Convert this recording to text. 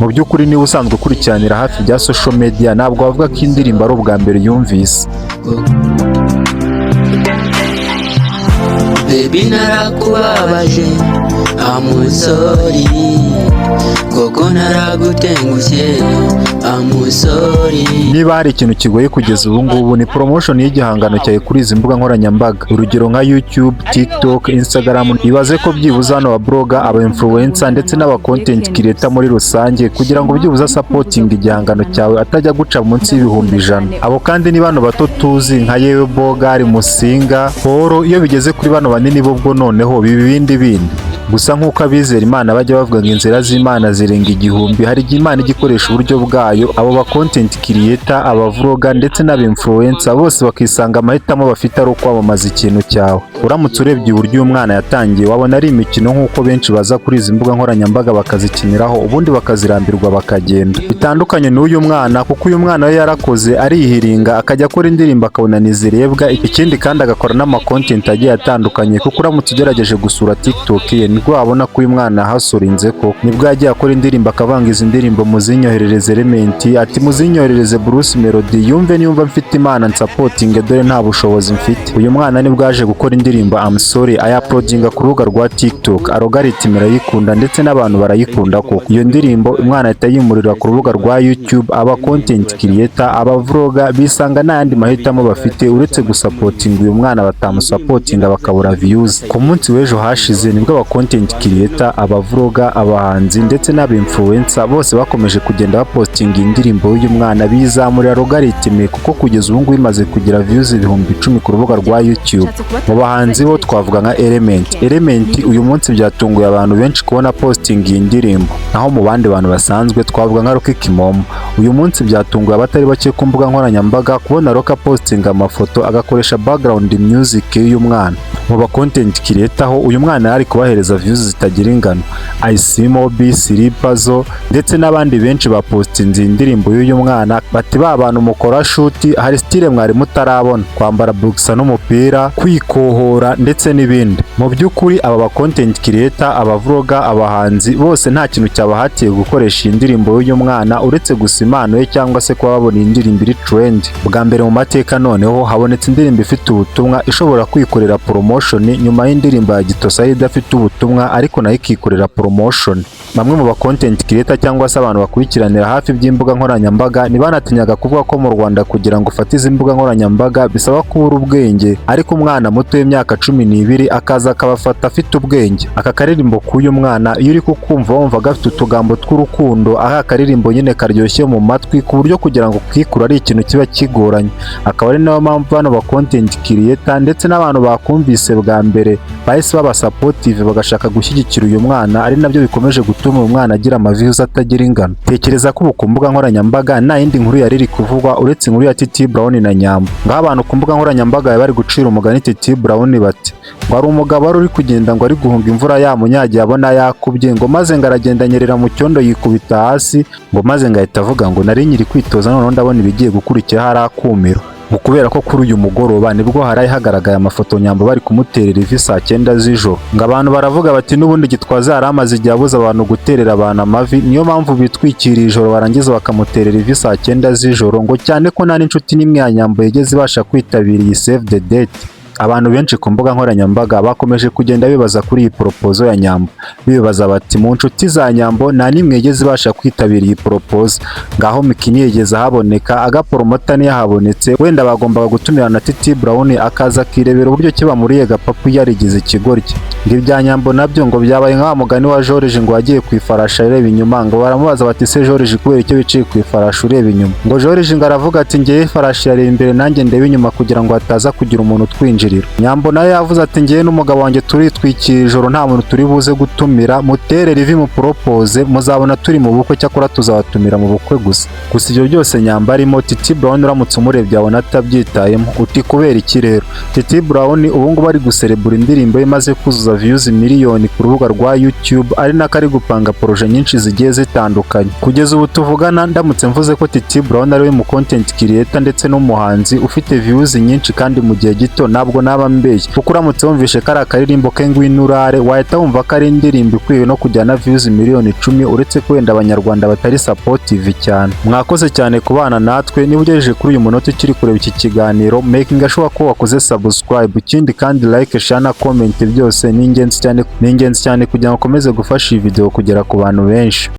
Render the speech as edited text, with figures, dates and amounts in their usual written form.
Mu by'ukuri niba usanzwe ukurikiranira hafi bya social media ntabwo wavuga ko indirimbo ari ubwa mbere yumvise. Baby narakubabaje I'm sorry koko naragutengushye I'm sorry. Niba hari ikintu kigoye kugeza ubu ngubu ni promotion y'igihangano cyawe kuri izi mbuga nkoranyambaga, urugero nka YouTube, TikTok, Instagram. Ibaze ko byibuze hano aba blogger, aba influencer ndetse n'aba content creator muri rusange kugira ngo byibuze supporting igihangano cyawe atajya guca munsi y'ibihumbi 100. Abo kandi ni bano bato tuzi nka yewe Bogar, Musinga, Paul. Iyo bigeze kuri bano banini bo bwo noneho bindi. Gusa nk'uko abizera Imana bajya bavuga ngo inzira z'Imana zirenga igihumbi, hari igihe Imana igikoresha uburyo bwayo. Abo ba content creator, aba vlogger ndetse n'aba influencer bose bakisanga amahitamo bafite ari ukwamamaza ikintu cyawe. Uramutse urebye uburyo uyu mwana yatangiye wabona ari imikino nk'uko benshi baza kuri izi mbuga nkoranyambaga bakazikiniraho ubundi bakazirambirwa bakagenda. Bitandukanye n'uyu mwana kuko uyu mwana we yarakoze arihiringa akajya akora indirimbo akabona nizirebwa, ikindi kandi agakora n'ama content agiye atandukanye kuko uramutse ugerageje gusura TikTok ye nibwo wabona ko uyu mwana hasorinze ko nibwo yagiye akora indirimbo akavanga izi ndirimbo muzinyoherereze Element, ati muzinyoherereze Bruce Melody, yumve niyumva mfite Imana nsupporting dore nta bushobozi mfite. Uyu mwana nibwo yaje gukora indirimbo I'm sorry ayaplodinga ku rubuga rwa TikTok, algorithm irayikunda ndetse n'abantu barayikunda koko. Iyo ndirimbo umwana ahita yimurira ku rubuga rwa YouTube, aba content creator, aba vlogger bisanga n'ayandi mahitamo bafite uretse gusupporting uyu mwana batamusupportinga bakabura views. Ku munsi w'ejo hashize nibwo aba content creator, aba vlogger, abahanzi ndetse n'aba influencer bose bakomeje kugenda bapostinga indirimbo y'uyu mwana bizamurira algorithm kuko kugeza ubu ngubu imaze kugira views 10,000 ku rubuga rwa YouTube. Mu bahanzi bo twavuga nka Element uyu munsi byatunguye abantu benshi kubona posting iyi ndirimbo, naho mu bandi bantu basanzwe twavuga nka Rocky Kimomo uyu munsi byatunguye abatari bake ku mbuga nkoranyambaga kubona Rocky posting amafoto agakoresha background music y'uyu mwana. Mu ba content creator ho uyu mwana yari kubahereza views zitagira ingano, Aisimo, Silipazo ndetse n'abandi benshi bapostinze indirimbo y'uyu mwana bati ba bantu mukora shoot hari style mwari mutarabona, kwambara boxer n'umupira, kwikohora ndetse n'ibindi. Mu by'ukuri aba ba content creator, aba vlogger, abahanzi bose nta kintu cyabahatiye gukoresha indirimbo y'uyu mwana uretse gusa impano ye cyangwa se kuba babona indirimbo iri trend. Bwa mbere mu mateka noneho habonetse indirimbo ifite ubutumwa ishobora kwikorera promotion nyuma y'indirimbo ya Gitosa idafite ubutumwa ariko nayo ikikorera promotion. Bamwe mu ba content creator cyangwa se abantu bakurikiranira hafi by'imbuga nkoranyambaga ntibanatinyaga kuvuga ko mu Rwanda kugira ngo ufate izi mbuga nkoranyambaga bisaba kubura ubwenge, ariko umwana muto w'imyaka 12 akaza akabafata afite ubwenge. Aka karirimbo k'uyu mwana iyo uri kukumva wumva gafite utugambo tw'urukundo, aka karirimbo nyine karyoshye mu matwi ku buryo kugira ngo kwikura ari ikintu kiba kigoranye. Akaba ari nayo mpamvu bano ba content creator ndetse n'abantu bakumvise bwa mbere bahise baba supportive bagashaka gushyigikira uyu mwana, ari nabyo bikomeje gutuma uyu mwana agira amaviews atagira ingano. Tekereza ko ku mbuga nkoranyambaga nta yindi nkuru yari iri kuvugwa uretse inkuru ya Titi Brown na Nyambo. Ngaho abantu ku mbuga nkoranyambaga bari gucira umugani Titi Brown bati ngo ari umugabo wari uri kugenda ngo ari guhunga imvura yamunyagiye abona yakubye ngo maze ngo aragenda nyerera mu cyondo yikubita hasi ngo maze ngo ahita avuga ngo nari nyiri kwitoza none ndabona ibigiye gukurikira hari akumiro. Mu kubera ko kuri uyu mugoroba nibwo haraye hagaragaye amafoto Nyambo bari kumuterera ivi saa 9 z'ijoro, ngo abantu baravuga bati n'ubundi Gitwaza yaramaze igihe abuza abantu guterera abantu amavi, niyo mpamvu bitwikiriye ijoro barangiza bakamuterera ivi saa 9 z'ijoro, ngo cyane ko nta n'inshuti n'imwe ya Nyambo yigeze ibasha kwitabira iyi save the date. Abantu benshi ku mbuga nkoranyambaga bakomeje kugenda bibaza kuri iyi proposal ya Nyambo, bibaza bati mu nshuti za Nyambo nta nimwe yigeze ibasha kwitabira iyi proposal, ngaho Mikini yigeze haboneka agaporomota niyo habonetse, wenda bagombaga gutumira na Titi Brown akaza kirebera uburyo kiba muri yega papu yarigize ikigoryi. Ngo ibya Nyambo nabyo ngo byabaye nka mugani wa George ngo wagiye ku ifarasha ireba inyuma, ngo baramubaza bati se George kubera icyo biciye ku ifarasha ureba inyuma, ngo George ngo aravuga ati ngiye ifarasha yareba imbere nanjye ndebe inyuma kugira ngo hataza kugira umuntu twinjira. Nyambo nayo yavuze ati ngiye n'umugabo wanjye turitwikira ijoro nta muntu turi buze gutumira, mutere rivi mu propose muzabona turi mu bukwe cyakora tuzabatumira mu bukwe gusa. Gusa ibyo byose Nyambo arimo Titi Brown uramutse umurebye abona atabyitayemo, uti kubera iki rero? Titi Brown ubu ngubu ari guserebura indirimbo imaze kuzuza views miliyoni ku rubuga rwa YouTube, ari nako ari gupanga projet nyinshi zigiye zitandukanye. Kugeza ubu tuvugana ndamutse mvuze ko Titi Brown ari we mu content creator ndetse n'umuhanzi ufite views nyinshi kandi mu gihe gito ntabwo ntabwo naba mbeshye kuko uramutse wumvishe kari akaririmbo ke ngwino urare wahita wumva ko ari indirimbo ikwiye no kujyana views miliyoni 10 uretse ko wenda abanyarwanda batari supportive cyane. Mwakoze cyane kubana natwe, niba ugejeje kuri uyu munota ukiri kureba iki kiganiro making sure ko wakoze subscribe, ikindi kandi like, share na comment byose ni ingenzi cyane kugira ngo ukomeze gufasha iyi video kugera ku bantu benshi.